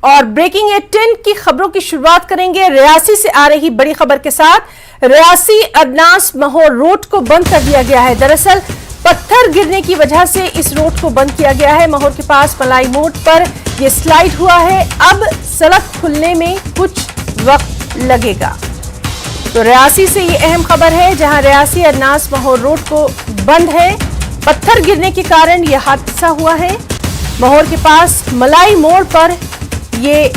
और ब्रेकिंग 10 की खबरों की शुरुआत करेंगे रियासी से आ रही बड़ी खबर के साथ। रियासी अरनास महौर रोड को बंद कर दिया गया है। दरअसल पत्थर गिरने की वजह से इस रोड को बंद किया गया है। महौर के पास मलाई मोड़ पर यह स्लाइड हुआ है। अब सड़क खुलने में कुछ वक्त लगेगा। तो रियासी से ये अहम खबर है, जहां रियासी अरनास महौर रोड को बंद है। पत्थर गिरने के कारण यह हादसा हुआ है। महौर के पास मलाई मोड़ पर ये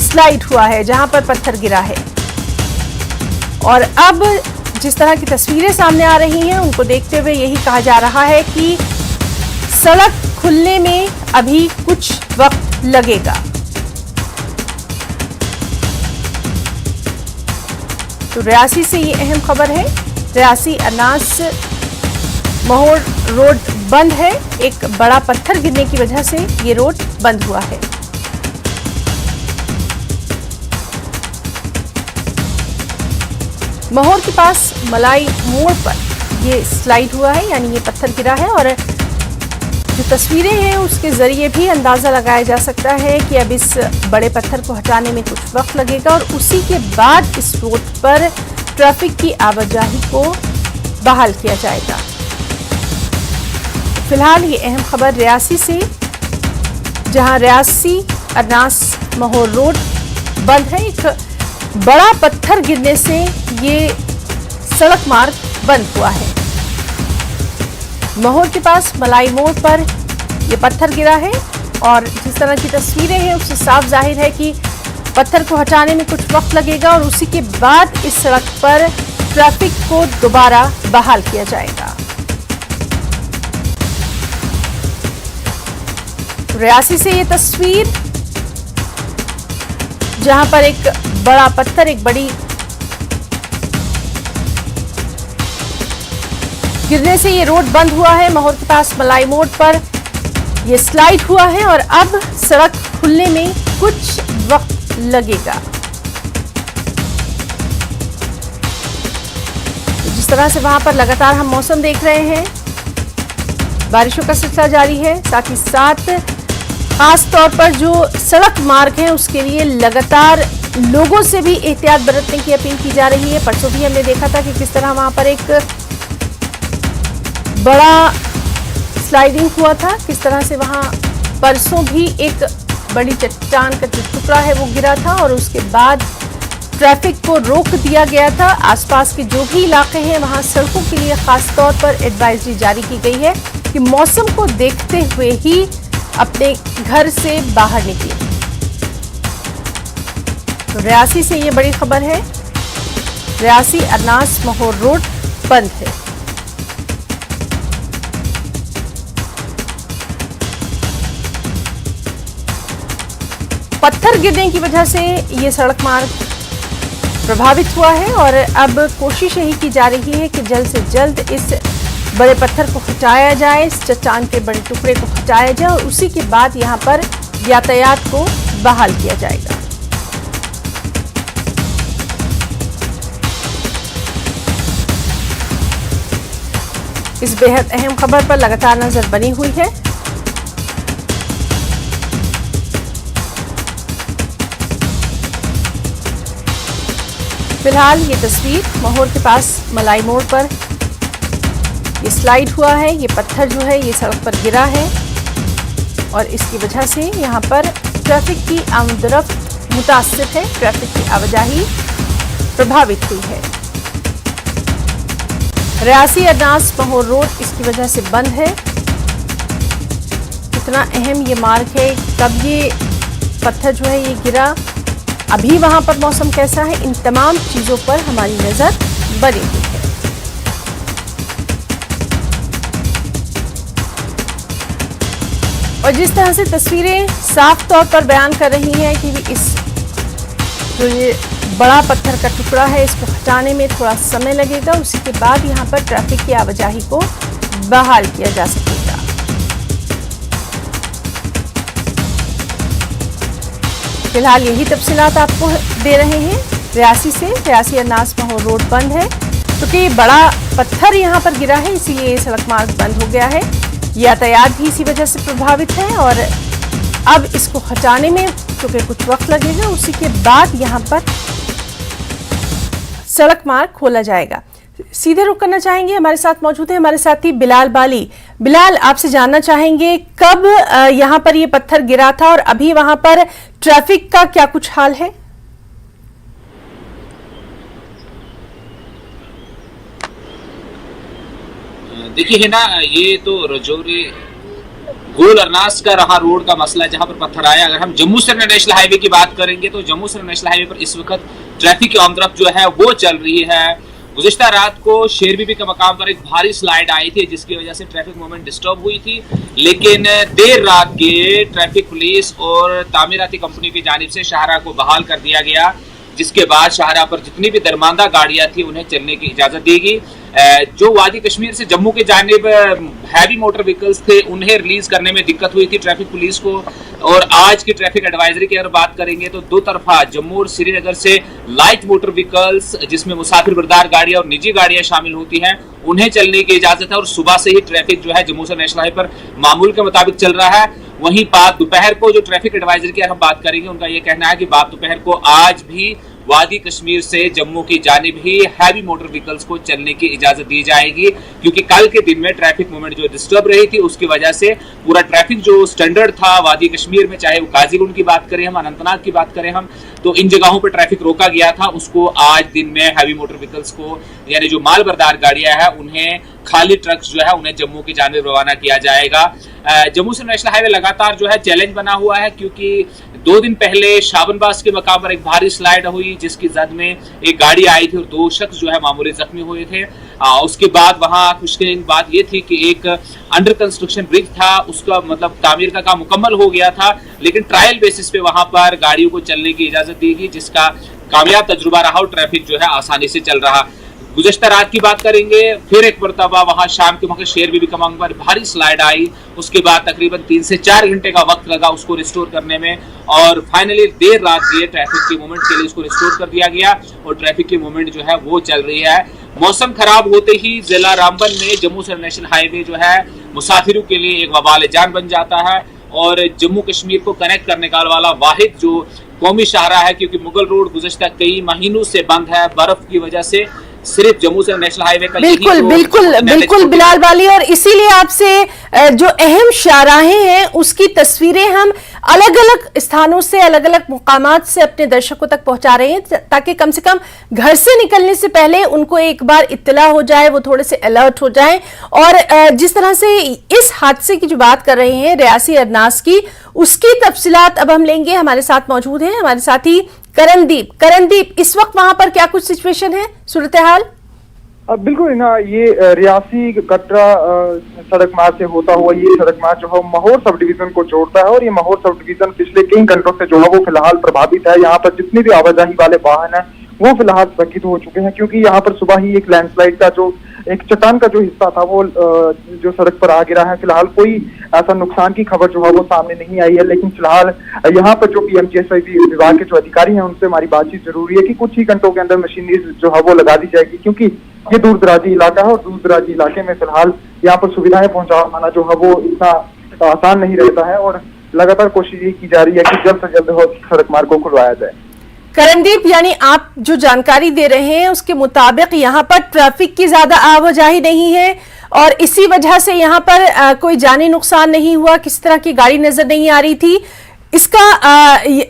स्लाइड हुआ है, जहां पर पत्थर गिरा है। और अब जिस तरह की तस्वीरें सामने आ रही हैं, उनको देखते हुए यही कहा जा रहा है कि सड़क खुलने में अभी कुछ वक्त लगेगा। तो रियासी से ये अहम खबर है। रियासी अरनास महौर रोड बंद है। एक बड़ा पत्थर गिरने की वजह से ये रोड बंद हुआ है। महौर के पास मलाई मोड़ पर ये स्लाइड हुआ है, यानी ये पत्थर गिरा है। और जो तस्वीरें हैं उसके जरिए भी अंदाजा लगाया जा सकता है कि अब इस बड़े पत्थर को हटाने में कुछ वक्त लगेगा और उसी के बाद इस रोड पर ट्रैफिक की आवाजाही को बहाल किया जाएगा। फिलहाल ये अहम खबर रियासी से, जहां रियासी अरनास महौर रोड बंद है। एक बड़ा पत्थर गिरने से ये सड़क मार्ग बंद हुआ है। महौर के पास मलाई मोड़ पर यह पत्थर गिरा है और जिस तरह की तस्वीरें हैं उससे साफ जाहिर है कि पत्थर को हटाने में कुछ वक्त लगेगा और उसी के बाद इस सड़क पर ट्रैफिक को दोबारा बहाल किया जाएगा। रियासी से ये तस्वीर, जहां पर एक बड़ा पत्थर, एक बड़ी गिरने से ये रोड बंद हुआ है। महौर के पास मलाई मोड़ पर ये स्लाइड हुआ है और अब सड़क खुलने में कुछ वक्त लगेगा। जिस तरह से वहां पर लगातार हम मौसम देख रहे हैं, बारिशों का सिलसिला जारी है। साथ ही साथ खास तौर पर जो सड़क मार्ग है उसके लिए लगातार लोगों से भी एहतियात बरतने की अपील की जा रही है। परसों भी हमने देखा था कि किस तरह वहां पर एक बड़ा स्लाइडिंग हुआ था, किस तरह से वहां परसों भी एक बड़ी चट्टान का जो टुकड़ा है वो गिरा था और उसके बाद ट्रैफिक को रोक दिया गया था। आसपास के जो भी इलाके हैं वहां सड़कों के लिए खास तौर पर एडवाइजरी जारी की गई है कि मौसम को देखते हुए ही अपने घर से बाहर निकले। तो रियासी से ये बड़ी खबर है। रियासी अरनास महौर रोड बंद है। पत्थर गिरने की वजह से ये सड़क मार्ग प्रभावित हुआ है और अब कोशिश यही की जा रही है कि जल्द से जल्द इस बड़े पत्थर को हटाया जाए, इस चट्टान के बड़े टुकड़े को हटाया जाए और उसी के बाद यहां पर यातायात को बहाल किया जाएगा। इस बेहद अहम खबर पर लगातार नजर बनी हुई है। फिलहाल ये तस्वीर महौर के पास मलाई मोड़ पर ये स्लाइड हुआ है। ये पत्थर जो है ये सड़क पर गिरा है और इसकी वजह से यहाँ पर ट्रैफिक की आमदरफ्त मुतासिर है, ट्रैफिक की आवाजाही प्रभावित हुई है। रियासी अरनास महौर रोड इसकी वजह से बंद है। कितना अहम ये मार्ग है, कब ये पत्थर जो है ये गिरा, अभी वहां पर मौसम कैसा है, इन तमाम चीजों पर हमारी नजर बनी हुई है। और जिस तरह से तस्वीरें साफ तौर पर बयान कर रही हैं कि इस जो ये बड़ा पत्थर का टुकड़ा है इसको हटाने में थोड़ा समय लगेगा, उसी के बाद यहां पर ट्रैफिक की आवाजाही को बहाल किया जा सकेगा। फिलहाल यही तफसीलात आपको दे रहे हैं रियासी से। रियासी अरनास महौर रोड बंद है क्योंकि बड़ा पत्थर यहां पर गिरा है, इसीलिए ये सड़क मार्ग बंद हो गया है। यातायात भी इसी वजह से प्रभावित है और अब इसको हटाने में क्योंकि कुछ वक्त लगेगा, उसी के बाद यहाँ पर सड़क मार्ग खोला जाएगा। सीधे रुक करना चाहेंगे, हमारे साथ मौजूद है हमारे साथी बिलाल बाली। बिलाल, आपसे जानना चाहेंगे कब यहाँ पर ये पत्थर गिरा था और अभी वहां पर ट्रैफिक का क्या कुछ हाल है? देखिए है ना, ये तो रजौरी गोल अरनास का रहा रोड का मसला जहां पर पत्थर आया। अगर हम जम्मू श्रीनगर नेशनल हाईवे की बात करेंगे तो जम्मू श्रीनगर नेशनल हाईवे पर इस वक्त ट्रैफिक की आमदरफ्त जो है वो चल रही है। गुज़िश्ता रात को शेर बीबी के मकाम पर एक भारी स्लाइड आई थी जिसकी वजह से ट्रैफिक मूवमेंट डिस्टर्ब हुई थी, लेकिन देर रात के ट्रैफिक पुलिस और तामीराती कंपनी की जानिब से शाहराह को बहाल कर दिया गया, जिसके बाद शाहराह पर जितनी भी दरमांदा गाड़ियां थी उन्हें चलने की इजाजत दी गई। जो वादी कश्मीर से जम्मू के जानिब हैवी मोटर व्हीकल्स थे उन्हें रिलीज करने में दिक्कत हुई थी ट्रैफिक पुलिस को। और आज की ट्रैफिक एडवाइजरी की अगर बात करेंगे तो दो तरफा जम्मू और श्रीनगर से लाइट मोटर व्हीकल्स जिसमें मुसाफिर बरदार गाड़ियां और निजी गाड़ियां शामिल होती हैं उन्हें चलने की इजाजत है। और सुबह से ही ट्रैफिक जो है जम्मू से नेशनल हाईवे पर मामूल के मुताबिक चल रहा है। वहीं बाद दोपहर को जो ट्रैफिक एडवाइजरी की हम बात करेंगे उनका यह कहना है कि बाद दोपहर को आज भी वादी कश्मीर से जम्मू की जानिब ही हैवी मोटर व्हीकल्स को चलने की इजाजत दी जाएगी, क्योंकि कल के दिन में ट्रैफिक मूवमेंट जो डिस्टर्ब रही थी उसकी वजह से पूरा ट्रैफिक जो स्टैंडर्ड था वादी कश्मीर में, चाहे वो गाजीगुंड की बात करें हम, अनंतनाग की बात करें हम, तो इन जगहों पर ट्रैफिक रोका गया था। उसको आज दिन में हैवी मोटर व्हीकल्स को यानी जो माल बरदार गाड़ियां हैं उन्हें खाली ट्रक्स जो है उन्हें जम्मू की जानिब रवाना किया जाएगा। जम्मू से नेशनल हाईवे लगातार जो है चैलेंज बना हुआ है, क्योंकि 2 दिन पहले शाबनबास के मकाम पर एक भारी स्लाइड हुई जिसकी जद में एक गाड़ी आई थी और 2 शख्स जो है मामूली जख्मी हुए थे। उसके बाद वहां खुशकिस्मती बात ये थी कि एक अंडर कंस्ट्रक्शन ब्रिज था, उसका मतलब तामीर का काम मुकम्मल हो गया था, लेकिन ट्रायल बेसिस पे वहां पर गाड़ियों को चलने की इजाजत दी गई, जिसका कामयाब तजुर्बा रहा और ट्रैफिक जो है आसानी से चल रहा। गुज़श्ता रात की बात करेंगे, फिर एक मरतबा वहां शाम के मौके शेर बीबी कमांग पर भारी स्लाइड आई। उसके बाद तकरीबन 3 से 4 घंटे का वक्त लगा उसको रिस्टोर करने में और फाइनली देर रात ये ट्रैफिक के मूवमेंट के लिए उसको रिस्टोर कर दिया गया और ट्रैफिक की मूवमेंट जो है वो चल रही है। मौसम खराब होते ही जिला रामबन में जम्मू से नेशनल हाईवे जो है मुसाफिरों के लिए एक वबाल जान बन जाता है और जम्मू कश्मीर को कनेक्ट करने का वाला वाहिद जो कौमी शाहराह है, क्योंकि मुगल रोड गुज़श्ता कई महीनों से बंद है बर्फ की वजह से। सिर्फ जम्मू से नेशनल हाईवे का बिल्कुल बिल्कुल बिल्कुल बिलाल बाली, और इसीलिए आपसे जो अहम शाहराहें हैं उसकी तस्वीरें हम अलग अलग स्थानों से अलग अलग मुकामात से अपने दर्शकों तक पहुंचा रहे हैं, ताकि कम से कम घर से निकलने से पहले उनको एक बार इत्तला हो जाए, वो थोड़े से अलर्ट हो जाएं। और जिस तरह से इस हादसे की जो बात कर रहे हैं रियासी अरनास की, उसकी तफसीलात अब हम लेंगे। हमारे साथ मौजूद हैं हमारे साथी करणदीप, इस वक्त वहां पर क्या कुछ सिचुएशन है, सूरत हाल? बिल्कुल ना, ये रियासी कटरा सड़क मार्ग से होता हुआ ये सड़क मार्ग जो है महौर सब डिवीजन को जोड़ता है और ये महौर सब डिवीजन पिछले कई घंटों से जो है वो फिलहाल प्रभावित है। यहाँ पर जितने भी आवाजाही वाले वाहन है वो फिलहाल स्थगित हो चुके हैं, क्योंकि यहाँ पर सुबह ही एक लैंडस्लाइड का जो एक चट्टान का जो हिस्सा था वो जो सड़क पर आ गिरा है। फिलहाल कोई ऐसा नुकसान की खबर जो है वो सामने नहीं आई है, लेकिन फिलहाल यहाँ पर जो पीएमजीएसवाई विभाग के जो अधिकारी हैं उनसे हमारी बातचीत जरूरी है कि कुछ ही घंटों के अंदर मशीनरी जो है वो लगा दी जाएगी, क्योंकि ये दूर दराजी इलाका है और दूर दराजी इलाके में फिलहाल यहाँ पर सुविधाएं पहुंचाना जो है वो इतना आसान नहीं रहता है और लगातार कोशिश ये की जा रही है कि जल्द से जल्द सड़क मार्ग को खुलवाया जाए। करणदीप, यानी आप जो जानकारी दे रहे हैं उसके मुताबिक यहाँ पर ट्रैफिक की ज्यादा आवाजाही नहीं है और इसी वजह से यहाँ पर कोई जानी नुकसान नहीं हुआ, किसी तरह की गाड़ी नजर नहीं आ रही थी। इसका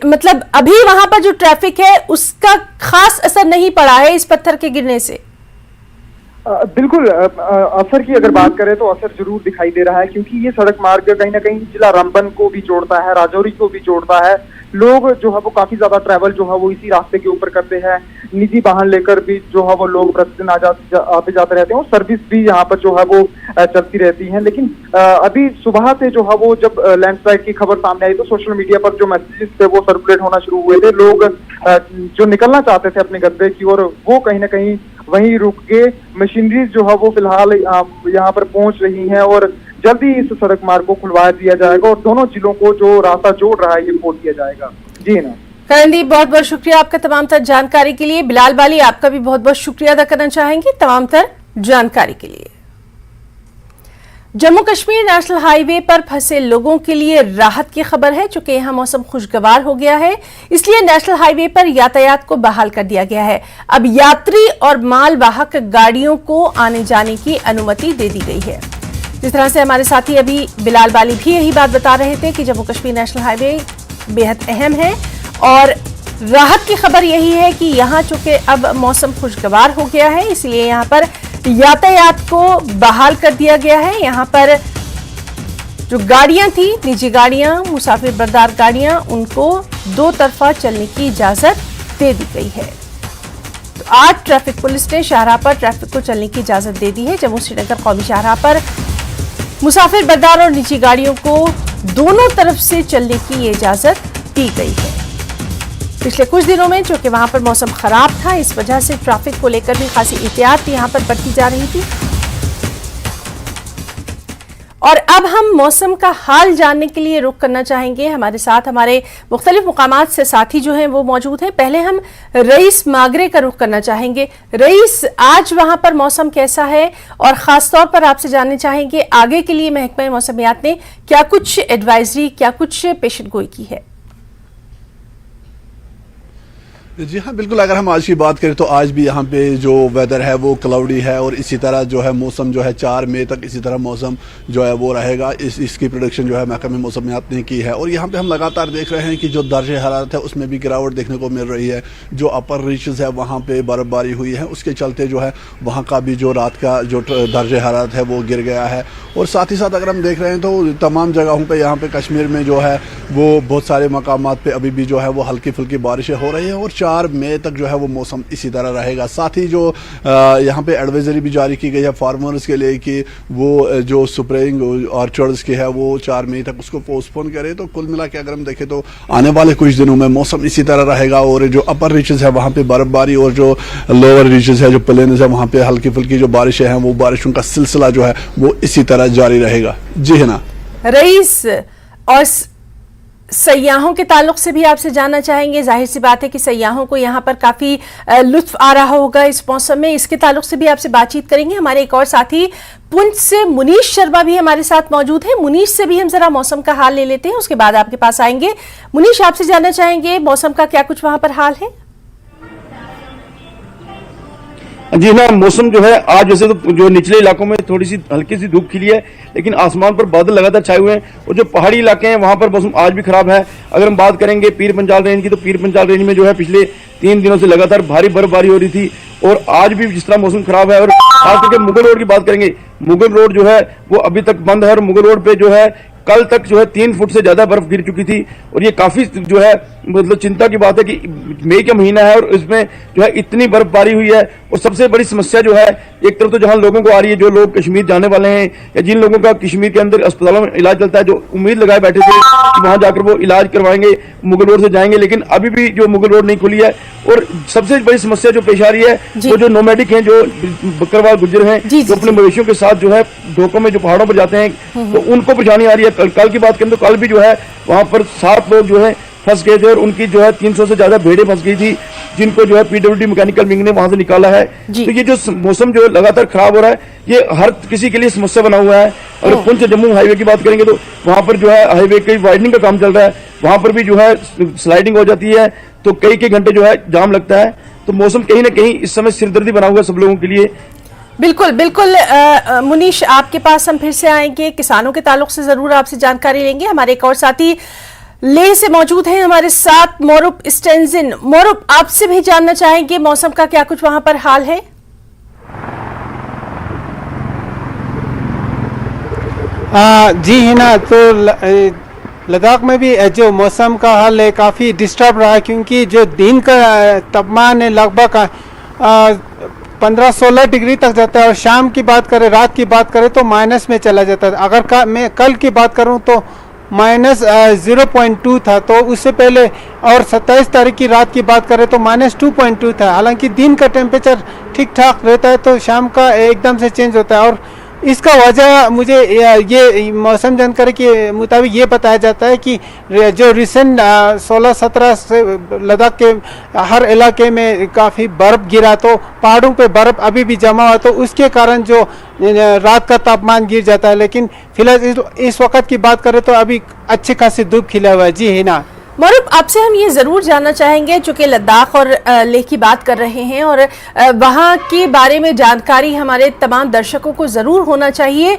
मतलब अभी वहां पर जो ट्रैफिक है उसका खास असर नहीं पड़ा है इस पत्थर के गिरने से? बिल्कुल, असर की अगर बात करें तो असर जरूर दिखाई दे रहा है, क्योंकि ये सड़क मार्ग कहीं ना कहीं जिला रामबन को भी जोड़ता है, राजौरी को भी जोड़ता है। लोग जो है वो काफी ज्यादा ट्रैवल जो है वो इसी रास्ते के ऊपर करते हैं, निजी वाहन लेकर भी जो है वो लोग प्रतिदिन आते जाते रहते हैं और सर्विस भी यहाँ पर जो है वो चलती रहती है। लेकिन अभी सुबह से जो है वो जब लैंडस्लाइड की खबर सामने आई तो सोशल मीडिया पर जो मैसेजेस थे वो सर्कुलेट होना शुरू हुए थे। लोग जो निकलना चाहते थे अपने गंतव्य की ओर वो कहीं ना कहीं वहीं रुक के मशीनरीज जो है वो फिलहाल यहाँ पर पहुंच रही हैं और जल्दी इस सड़क मार्ग को खुलवा दिया जाएगा और दोनों जिलों को जो रास्ता जोड़ रहा है ये खोल दिया जाएगा। जी ना करणदीप, बहुत बहुत शुक्रिया आपका तमाम तर जानकारी के लिए। बिलाल बाली, आपका भी बहुत बहुत शुक्रिया अदा करना चाहेंगे तमाम तर जानकारी के लिए। जम्मू कश्मीर नेशनल हाईवे पर फंसे लोगों के लिए राहत की खबर है। चूंकि यहां मौसम खुशगवार हो गया है, इसलिए नेशनल हाईवे पर यातायात को बहाल कर दिया गया है। अब यात्री और मालवाहक गाड़ियों को आने जाने की अनुमति दे दी गई है। जिस तरह से हमारे साथी अभी बिलाल बाली भी यही बात बता रहे थे कि जम्मू कश्मीर नेशनल हाईवे बेहद अहम है और राहत की खबर यही है कि यहां चूंकि अब मौसम खुशगवार हो गया है, इसलिए यहां पर यातायात को बहाल कर दिया गया है। यहां पर जो गाड़ियां थी, निजी गाड़ियां, मुसाफिर बरदार गाड़ियां, उनको दो तरफा चलने की इजाजत दे दी गई है। तो आज ट्रैफिक पुलिस ने शाहराह पर ट्रैफिक को चलने की इजाजत दे दी है। जम्मू श्रीनगर कौमी शाहराह पर मुसाफिर बरदार और निजी गाड़ियों को दोनों तरफ से चलने की इजाजत दी गई है। पिछले कुछ दिनों में चूंकि वहां पर मौसम खराब था, इस वजह से ट्रैफिक को लेकर भी खासी एहतियात यहां पर बरती जा रही थी। और अब हम मौसम का हाल जानने के लिए रुख करना चाहेंगे। हमारे साथ हमारे मुख्तलिफ मुकामात से साथी जो हैं वो मौजूद हैं। पहले हम रईस मागरे का रुख करना चाहेंगे। रईस, आज वहां पर मौसम कैसा है और खास तौर पर आपसे जानना चाहेंगे आगे के लिए महकमा मौसमियात ने क्या कुछ एडवाइजरी, क्या कुछ पेशन गोई की है? जी हाँ, बिल्कुल। अगर हम आज की बात करें तो आज भी यहाँ पे जो वेदर है वो क्लाउडी है और इसी तरह जो है मौसम जो है 4 मई तक इसी तरह मौसम जो है वो रहेगा। इसकी प्रोडिक्शन जो है महकमे मौसमियात ने की है। और यहाँ पे हम लगातार देख रहे हैं कि जो दर्जे हरारत है उसमें भी गिरावट देखने को मिल रही है। जो अपर रीचेस है वहाँ पे बर्फबारी हुई है, उसके चलते जो है वहाँ का भी जो रात का जो दर्जे हरारत है वो गिर गया है। और साथ ही साथ अगर हम देख रहे हैं तो तमाम जगहों पर यहाँ पे कश्मीर में जो है वो बहुत सारे मकामात पे अभी भी जो है वो हल्की फुल्की बारिशें हो रही है और 4 मई तक जो है वो मौसम इसी तरह रहेगा। साथ ही जो यहाँ पे एडवाइजरी भी जारी की गई है फार्मर्स के लिए कि वो जो स्प्रेइंग ऑर्चर्ड्स की है वो 4 मई तक उसको पोस्टपोन करे। तो कुल मिला के अगर हम देखें तो आने वाले कुछ दिनों में मौसम इसी तरह रहेगा और जो अपर रीचेस है वहाँ पे बर्फबारी और जो लोअर रीचेस है, जो प्लेन्स है, वहाँ पे हल्की फुल्की जो बारिशें हैं वो बारिशों का सिलसिला जो है वो इसी तरह जारी रहेगा। जी है ना रईस, और सयाहों के ताल्लुक से भी आपसे जानना चाहेंगे। जाहिर सी बात है कि सयाहों को यहाँ पर काफी लुत्फ आ रहा होगा इस मौसम में, इसके ताल्लुक से भी आपसे बातचीत करेंगे। हमारे एक और साथी पुंछ से मुनीश शर्मा भी हमारे साथ मौजूद है। मुनीश से भी हम जरा मौसम का हाल ले लेते हैं, उसके बाद आपके पास आएंगे। मुनीश, आपसे जानना चाहेंगे मौसम का क्या कुछ वहां पर हाल है? जी ना, मौसम जो है आज वैसे तो जो निचले इलाकों में थोड़ी सी हल्की सी धूप खिली है, लेकिन आसमान पर बादल लगातार छाए हुए हैं और जो पहाड़ी इलाके हैं वहां पर मौसम आज भी खराब है। अगर हम बात करेंगे पीर पंजाल रेंज की, तो पीर पंजाल रेंज में जो है पिछले 3 दिनों से लगातार भारी बर्फबारी हो रही थी और आज भी जिस तरह मौसम खराब है। और खास करके मुगल रोड की बात करेंगे, मुगल रोड जो है वो अभी तक बंद है और मुगल रोड पे जो है कल तक जो है 3 फुट से ज्यादा बर्फ गिर चुकी थी और ये काफी जो है मतलब चिंता की बात है कि मई का महीना है और इसमें जो है इतनी बर्फबारी हुई है। और सबसे बड़ी समस्या जो है, एक तरफ तो जहां लोगों को आ रही है, जो लोग कश्मीर जाने वाले हैं या जिन लोगों का कश्मीर के अंदर अस्पतालों में इलाज चलता है, जो उम्मीद लगाए बैठे थे कि वहां जाकर वो इलाज करवाएंगे, मुगल रोड से जाएंगे, लेकिन अभी भी जो मुगल रोड नहीं खुली है। और सबसे बड़ी समस्या जो पेश आ रही है वो जो नोमैडिक हैं, जो बकरवाल गुज्जर हैं, जो अपने मवेशियों के साथ जो है ढोकों में जो पहाड़ों पर जाते हैं, तो उनको परेशानी आ रही है। कल की बात करें तो कल भी जो है वहां पर 7 लोग जो है फंस गए थे और उनकी जो है 300 से ज्यादा भेड़ें फंस गई थी, जिनको जो है पीडब्ल्यूडी मैकेनिकल विंग ने वहां से निकाला है। तो ये जो मौसम जो लगातार खराब हो रहा है, ये हर किसी के लिए समस्या बना हुआ है। और पुंछ जम्मू हाईवे की बात करेंगे तो वहां पर जो है हाईवे की वाइडनिंग का काम चल रहा है, वहां पर भी जो है स्लाइडिंग हो जाती है, तो कई घंटे जो है जाम लगता है। तो मौसम कहीं ना कहीं इस समय सिरदर्दी बना हुआ है सब लोगों के लिए। बिल्कुल बिल्कुल। मुनीश, आपके पास हम फिर से आएंगे, किसानों के ताल्लुक से जरूर आपसे जानकारी लेंगे। हमारे एक और साथी लेह से मौजूद हैं हमारे साथ, मोरुप स्टेंजिन। मोरुप, आपसे भी जानना चाहेंगे मौसम का क्या कुछ वहां पर हाल है? जी है ना, तो लद्दाख में भी जो मौसम का हाल है काफ़ी डिस्टर्ब रहा है, क्योंकि जो दिन का तापमान है लगभग 15-16 डिग्री तक जाता है और शाम की बात करें, रात की बात करें तो माइनस में चला जाता है। अगर मैं कल की बात करूं तो -0.2 था, तो उससे पहले और 27 तारीख की रात की बात करें तो -2.2 था। हालांकि दिन का टेम्परेचर ठीक ठाक रहता है, तो शाम का एकदम से चेंज होता है। और इसका वजह मुझे ये मौसम जानकारी के मुताबिक ये बताया जाता है कि जो रिसेंट 16-17 से लद्दाख के हर इलाके में काफ़ी बर्फ़ गिरा, तो पहाड़ों पे बर्फ़ अभी भी जमा हुआ, तो उसके कारण जो रात का तापमान गिर जाता है। लेकिन फिलहाल इस वक्त की बात करें तो अभी अच्छी खासी धूप खिला हुआ है। जी हिना, मरूप, आपसे हम ये जरूर जानना चाहेंगे, चूंकि लद्दाख और लेह की बात कर रहे हैं और वहाँ के बारे में जानकारी हमारे तमाम दर्शकों को जरूर होना चाहिए।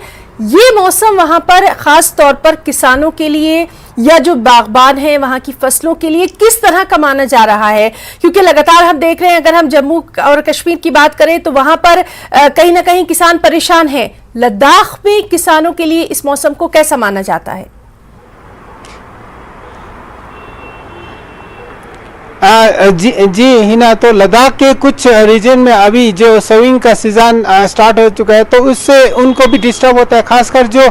ये मौसम वहाँ पर खास तौर पर किसानों के लिए या जो बागबान हैं वहाँ की फसलों के लिए किस तरह का माना जा रहा है? क्योंकि लगातार हम देख रहे हैं, अगर हम जम्मू और कश्मीर की बात करें तो वहाँ पर कहीं ना कहीं किसान परेशान हैं। लद्दाख में किसानों के लिए इस मौसम को कैसा माना जाता है? जी हिना, तो लद्दाख के कुछ रीजन में अभी जो सविंग का सीजन स्टार्ट हो चुका है, तो उससे उनको भी डिस्टर्ब होता है। खासकर जो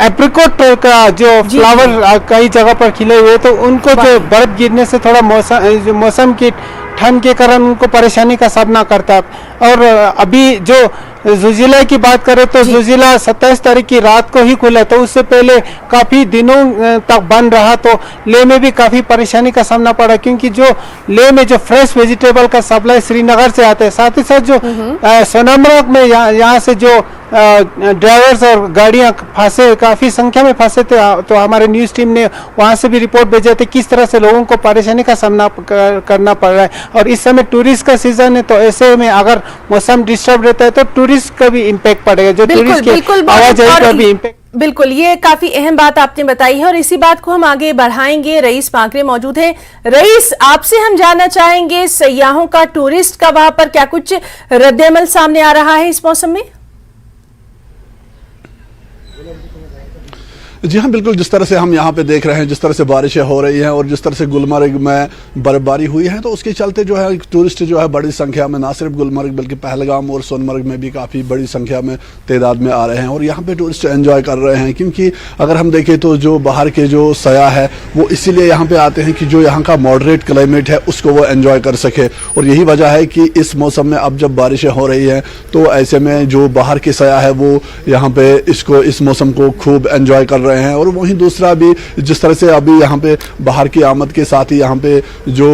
एप्रिकॉट का जो फ्लावर कई जगह पर खिले हुए, तो उनको जो बर्फ गिरने से थोड़ा मौसम की ठंड के कारण उनको परेशानी का सामना करता है। और अभी जो ज़ुजिला की बात करें तो ज़ुजिला 27 तारीख की रात को ही खुला, तो उससे पहले काफ़ी दिनों तक बंद रहा, तो लेह में भी काफ़ी परेशानी का सामना पड़ा, क्योंकि जो लेह में जो फ्रेश वेजिटेबल का सप्लाई श्रीनगर से आता है, साथ ही साथ जो सोनामर्ग में यहाँ से जो ड्राइवर्स और गाड़ियाँ फंसे, काफ़ी संख्या में फंसे थे, तो हमारे न्यूज़ टीम ने वहाँ से भी रिपोर्ट भेजे थे किस तरह से लोगों को परेशानी का सामना करना पड़ रहा है। और इस समय टूरिस्ट का सीजन है, तो ऐसे में अगर मौसम डिस्टर्ब रहता है तो टूरिस्ट का भी इम्पैक्ट पड़ेगा, जो टूरिस्ट की आवाजाही का भी इम्पैक्ट। बिल्कुल, ये काफी अहम बात आपने बताई है और इसी बात को हम आगे बढ़ाएंगे। रईस पांकरे मौजूद हैं। रईस, आपसे हम जानना चाहेंगे सयाहों का, टूरिस्ट का वहां पर क्या कुछ रद्द-ए-अमल सामने आ रहा है इस मौसम में? जी हाँ, बिल्कुल। जिस तरह से हम यहाँ पे देख रहे हैं, जिस तरह से बारिशें हो रही हैं और जिस तरह से गुलमर्ग में बर्फबारी हुई है, तो उसके चलते जो है टूरिस्ट जो है बड़ी संख्या में, ना सिर्फ गुलमर्ग बल्कि पहलगाम और सोनमर्ग में भी काफ़ी बड़ी संख्या में तादाद में आ रहे हैं और यहाँ पे टूरिस्ट एंजॉय कर रहे हैं। क्योंकि अगर हम देखें तो जो बाहर के जो सयाह है वो इसीलिए यहाँ पे आते हैं कि जो यहाँ का मॉडरेट क्लाइमेट है उसको वो एंजॉय कर सके। और यही वजह है कि इस मौसम में अब जब बारिशें हो रही हैं तो ऐसे में जो बाहर के सयाह है वो यहाँ पे इस मौसम को खूब एंजॉय कर रहे हैं। और वहीं दूसरा भी, जिस तरह से अभी यहाँ पे बाहर की आमद के साथ ही यहाँ पे जो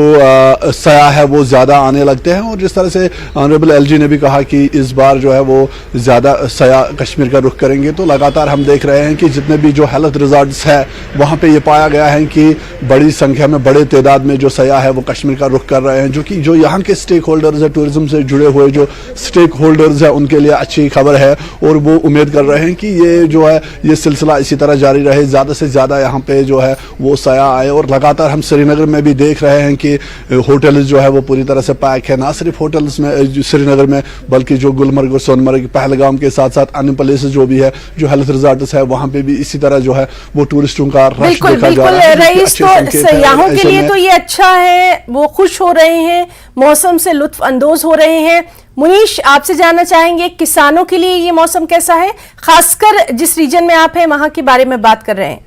सयाह है वो ज़्यादा आने लगते हैं और जिस तरह से ऑनरेबल एलजी ने भी कहा कि इस बार जो है वो ज़्यादा सयाह कश्मीर का रुख करेंगे, तो लगातार हम देख रहे हैं कि जितने भी जो हेल्थ रिजॉर्ट्स है वहाँ पे ये पाया गया है कि बड़ी संख्या में, बड़े तादाद में जो सयाह है वो कश्मीर का रुख कर रहे हैं, जो कि जो यहाँ के स्टेक होल्डर्स है, टूरिज्म से जुड़े हुए जो स्टेक होल्डर्स है उनके लिए अच्छी खबर है और वो उम्मीद कर रहे हैं कि ये जो है ये सिलसिला इसी तरह जारी रहे, ज़्यादा से ज़्यादा यहाँ पे जो है वो सयाह आए। और लगातार हम श्रीनगर में भी देख रहे हैं कि होटल्स जो है वो पूरी तरह से पैक है, ना सिर्फ होटल्स में श्रीनगर में बल्कि जो गुलमर्ग और सोनमर्ग, पहलगाम के साथ साथ अन्य प्लेसेस जो भी है, जो हेल्थ रिजॉर्ट्स है, वहाँ पे भी इसी तरह जो है वो टूरिस्टों का रश देखा जा रहा है। रईस, तो सयाहों के लिए तो ये अच्छा है, वो खुश हो रहे हैं, मौसम से लुत्फ अंदोज हो रहे हैं। मुनीश, आपसे जानना चाहेंगे किसानों के लिए ये मौसम कैसा है, खासकर जिस रीजन में आप हैं वहां के बारे में बात कर रहे हैं?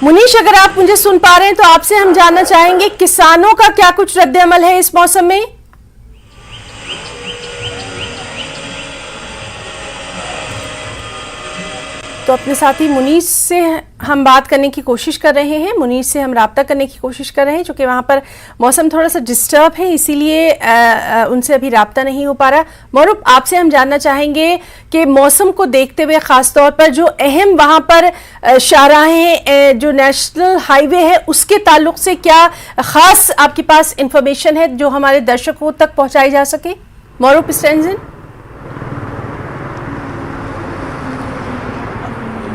मुनीश, अगर आप मुझे सुन पा रहे हैं तो आपसे हम जानना चाहेंगे किसानों का क्या कुछ रद्द-ए-अमल है इस मौसम में? तो अपने साथी मुनीश से हम बात करने की कोशिश कर रहे हैं, मुनीश से हम राब्ता करने की कोशिश कर रहे हैं, क्योंकि वहाँ पर मौसम थोड़ा सा डिस्टर्ब है, इसीलिए उनसे अभी राब्ता नहीं हो पा रहा। मौरूफ, आपसे हम जानना चाहेंगे कि मौसम को देखते हुए ख़ास तौर पर जो अहम वहाँ पर शाहराहें, जो नेशनल हाईवे है, उसके ताल्लुक से क्या ख़ास आपके पास इंफॉर्मेशन है जो हमारे दर्शकों तक पहुँचाई जा सके? मौरूफ स्टेंजन।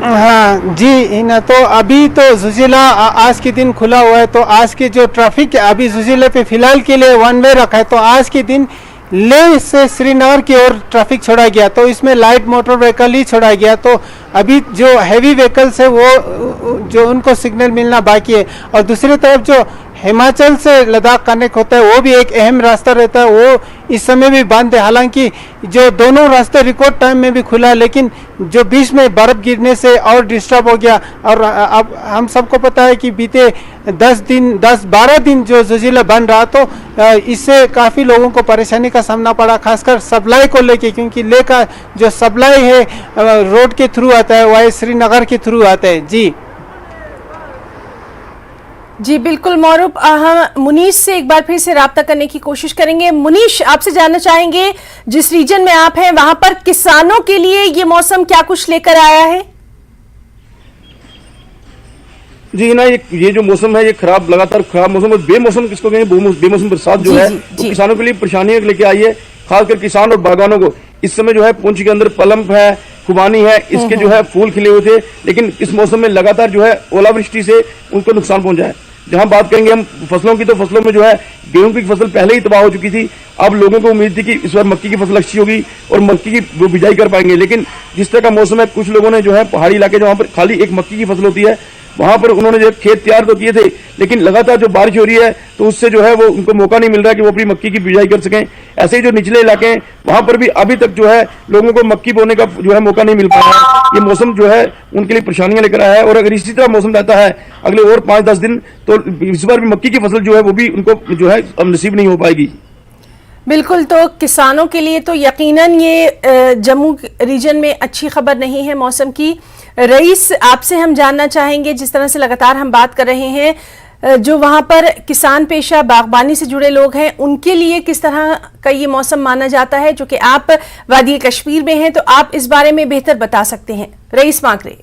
हाँ जी हिना, तो अभी तो ज़ुजिला आज के दिन खुला हुआ है, तो आज के जो ट्रैफिक है अभी ज़ुजिला पे फिलहाल के लिए वन वे रखा है, तो आज के दिन लेह से श्रीनगर की ओर ट्रैफिक छोड़ा गया, तो इसमें लाइट मोटर व्हीकल ही छोड़ा गया। तो अभी जो हैवी व्हीकल्स है वो जो उनको सिग्नल मिलना बाकी है। और दूसरी तरफ जो हिमाचल से लद्दाख कनेक्ट होता है वो भी एक अहम रास्ता रहता है, वो इस समय भी बंद है। हालांकि जो दोनों रास्ते रिकॉर्ड टाइम में भी खुला, लेकिन जो बीच में बर्फ गिरने से और डिस्टर्ब हो गया। और अब हम सबको पता है कि बीते 10-12 दिन जो ज़िला बंद रहा, तो इससे काफ़ी लोगों को परेशानी का सामना पड़ा, खासकर सप्लाई को लेके, क्योंकि लेह का जो सप्लाई है रोड के थ्रू आता है, वह श्रीनगर के थ्रू आता है। जी बिल्कुल मौरूफ, हम मुनीश से एक बार फिर से राब्ता करने की कोशिश करेंगे। मुनीश, आपसे जानना चाहेंगे, जिस रीजन में आप हैं वहां पर किसानों के लिए ये मौसम क्या कुछ लेकर आया है? जी ना, ये जो मौसम है ये खराब, लगातार खराब मौसम, और बेमौसम किसको कहेंगे, बेमौसम बरसात जो है तो किसानों के लिए परेशानियां लेके आई है। खासकर किसान और बागानों को इस समय जो है पुंछ के अंदर पलम्प है, खुबानी है, इसके जो है फूल खिले हुए थे, लेकिन इस मौसम में लगातार जो है ओलावृष्टि से उनको नुकसान पहुंचा है। जहां बात करेंगे हम फसलों की, तो फसलों में जो है गेहूं की फसल पहले ही तबाह हो चुकी थी। अब लोगों को उम्मीद थी कि इस बार मक्की की फसल अच्छी होगी और मक्की की वो बिजाई कर पाएंगे, लेकिन जिस तरह का मौसम है, कुछ लोगों ने जो है पहाड़ी इलाके जहां पर खाली एक मक्की की फसल होती है, वहां पर उन्होंने जो खेत तैयार तो किए थे, लेकिन लगातार जो बारिश हो रही है तो उससे जो है वो उनको मौका नहीं मिल रहा है कि वो अपनी मक्की की बिजाई कर सकें। ऐसे ही जो निचले इलाके हैं वहां पर भी अभी तक जो है लोगों को मक्की बोने का जो है मौका नहीं मिल पाया है। ये मौसम जो है उनके लिए परेशानियां लेकर आया है, और अगर इसी तरह मौसम रहता है अगले और 5-10 दिन, तो इस बार भी मक्की की फसल जो है वो भी उनको जो है नसीब नहीं हो पाएगी। बिल्कुल, तो किसानों के लिए तो यकीनन ये जम्मू रीजन में अच्छी खबर नहीं है मौसम की। रईस, आपसे हम जानना चाहेंगे, जिस तरह से लगातार हम बात कर रहे हैं, जो वहां पर किसान पेशा बागबानी से जुड़े लोग हैं, उनके लिए किस तरह का ये मौसम माना जाता है? जो कि आप वादी कश्मीर में हैं, तो आप इस बारे में बेहतर बता सकते हैं। रईस माकरे।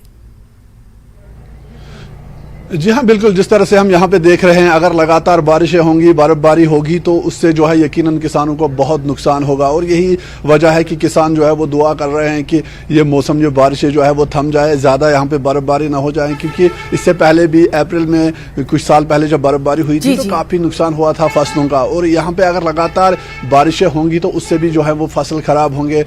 जी हाँ, बिल्कुल, जिस तरह से हम यहाँ पे देख रहे हैं, अगर लगातार बारिशें होंगी, बर्फबारी होगी, तो उससे जो है यकीनन किसानों को बहुत नुकसान होगा। और यही वजह है कि किसान जो है वो दुआ कर रहे हैं कि ये मौसम, जो बारिशें जो है वो थम जाए, ज़्यादा यहाँ पे बर्फबारी ना हो जाए, क्योंकि इससे पहले भी अप्रैल में कुछ साल पहले जब बर्फबारी हुई थी तो काफ़ी नुकसान हुआ था फसलों का। और यहाँ पर अगर लगातार बारिशें होंगी तो उससे भी जो है वो फसल ख़राब होंगे।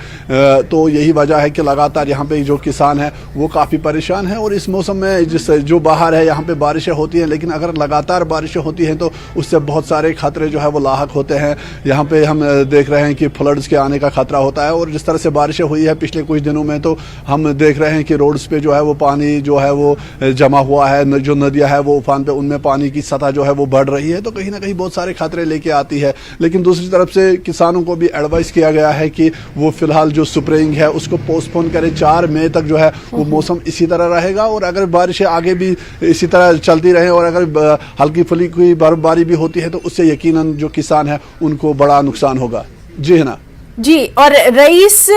तो यही वजह है कि लगातार यहाँ पर जो किसान है वो काफ़ी परेशान है। और इस मौसम में जो बाहर है यहाँ बारिशें होती हैं, लेकिन अगर लगातार बारिशें होती हैं तो उससे बहुत सारे खतरे जो है वो लाहक होते हैं। यहाँ पे हम देख रहे हैं कि फ्लड्स के आने का खतरा होता है। और जिस तरह से बारिशें हुई है पिछले कुछ दिनों में, तो हम देख रहे हैं कि रोड्स पे जो है वो पानी जो है वो जमा हुआ है, जो नदियाँ है वो उफान पे, उनमें पानी की सतह जो है वो बढ़ रही है। तो कहीं ना कहीं बहुत सारे खतरे लेके आती है। लेकिन दूसरी तरफ से किसानों को भी एडवाइस किया गया है कि वो फिलहाल जो स्प्रेइंग है उसको पोस्टपोन करें। 4 मई तक जो है वो मौसम इसी तरह रहेगा, और अगर बारिशें आगे भी इसी तरह चलती रहे और अगर हल्की फुल्की कोई बर्फबारी भी होती है तो उससे यकीनन जो किसान है उनको बड़ा नुकसान होगा। जी है ना जी। और रईस,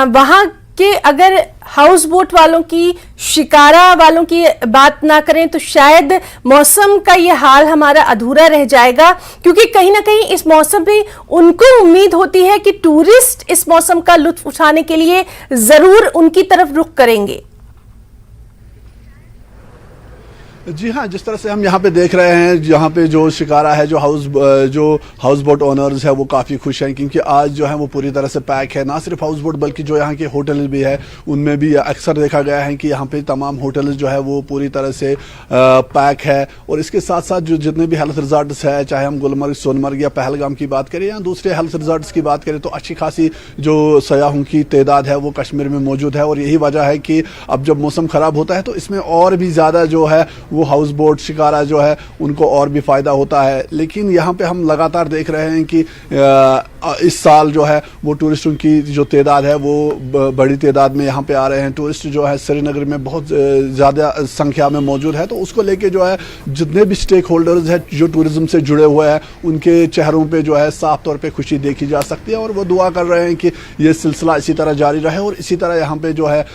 वहां के अगर हाउस बोट वालों की, शिकारा वालों की बात ना करें तो शायद मौसम का ये हाल हमारा अधूरा रह जाएगा, क्योंकि कहीं ना कहीं इस मौसम में उनको उम्मीद होती है कि टूरिस्ट इस मौसम का लुत्फ उठाने के लिए जरूर उनकी तरफ रुख करेंगे। जी हाँ, जिस तरह से हम यहाँ पे देख रहे हैं, यहाँ पे जो शिकारा है, जो हाउस बोट ओनर्स है वो काफ़ी खुश हैं, क्योंकि आज जो है वो पूरी तरह से पैक है। ना सिर्फ हाउस बोट बल्कि जो यहाँ के होटल भी है उनमें भी अक्सर देखा गया है कि यहाँ पे तमाम होटल जो है वो पूरी तरह से पैक है। और इसके साथ साथ जो जितने भी हेल्थ रिजॉर्ट्स है, चाहे हम गुलमर्ग, सोनमर्ग या पहलगाम की बात करें या दूसरे हेल्थ रिजॉर्ट्स की बात करें, तो अच्छी खासी जो सयाहों की तादाद है वो कश्मीर में मौजूद है। और यही वजह है कि अब जब मौसम ख़राब होता है तो इसमें और भी ज़्यादा जो है वो हाउस बोट शिकारा जो है उनको और भी फ़ायदा होता है। लेकिन यहाँ पे हम लगातार देख रहे हैं कि इस साल जो है वो टूरिस्टों की जो तादाद है वो बड़ी तादाद में यहाँ पे आ रहे हैं। टूरिस्ट जो है श्रीनगर में बहुत ज़्यादा संख्या में मौजूद है। तो उसको लेके जो है जितने भी स्टेक होल्डर्स हैं जो टूरिज़्म से जुड़े हुए हैं, उनके चेहरों पे जो है साफ तौर पे खुशी देखी जा सकती है। और वो दुआ कर रहे हैं कि ये सिलसिला इसी तरह जारी रहे और इसी तरह यहाँ पे जो है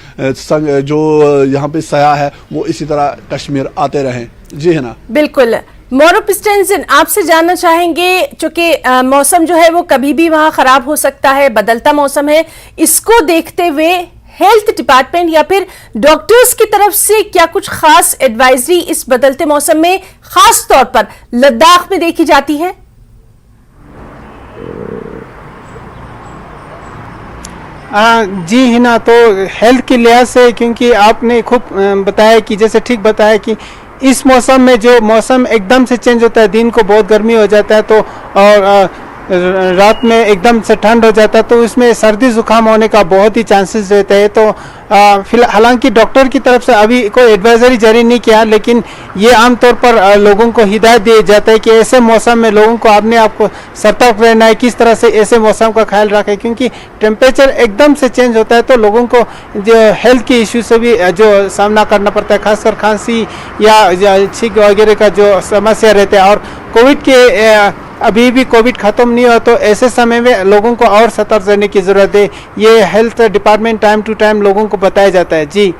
जो यहाँ पे सयाह है वो इसी तरह कश्मीर आते रहें। जी है ना, बिल्कुल। मौरूफ स्टेंसन, आपसे जानना चाहेंगे, चूंकि मौसम जो है वो कभी भी वहां खराब हो सकता है, बदलता मौसम है, इसको देखते हुए हेल्थ डिपार्टमेंट या फिर डॉक्टर्स की तरफ से क्या कुछ खास एडवाइजरी इस बदलते मौसम में खास तौर पर लद्दाख में देखी जाती है? जी हिना, तो हेल्थ के लिहाज से, क्योंकि आपने खूब बताया कि जैसे ठीक बताया कि इस मौसम में जो मौसम एकदम से चेंज होता है, दिन को बहुत गर्मी हो जाता है तो और रात में एकदम से ठंड हो जाता है, तो उसमें सर्दी जुकाम होने का बहुत ही चांसेस रहते हैं। तो फिलहाल हालांकि डॉक्टर की तरफ से अभी कोई एडवाइजरी जारी नहीं किया, लेकिन ये आमतौर पर लोगों को हिदायत दिया जाता है कि ऐसे मौसम में लोगों को अपने आप को सतर्क रहना है, किस तरह से ऐसे मौसम का ख्याल रखें, क्योंकि टेम्परेचर एकदम से चेंज होता है तो लोगों को जो हेल्थ के इश्यू से भी जो सामना करना पड़ता है, खासकर खांसी या छींक वगैरह का जो समस्या रहता है। और कोविड के अभी भी कोविड खत्म नहीं हुआ, तो ऐसे समय में लोगों को और सतर्क रहने की जरूरत है। ये health department time to time लोगों को बताया जाता है। जी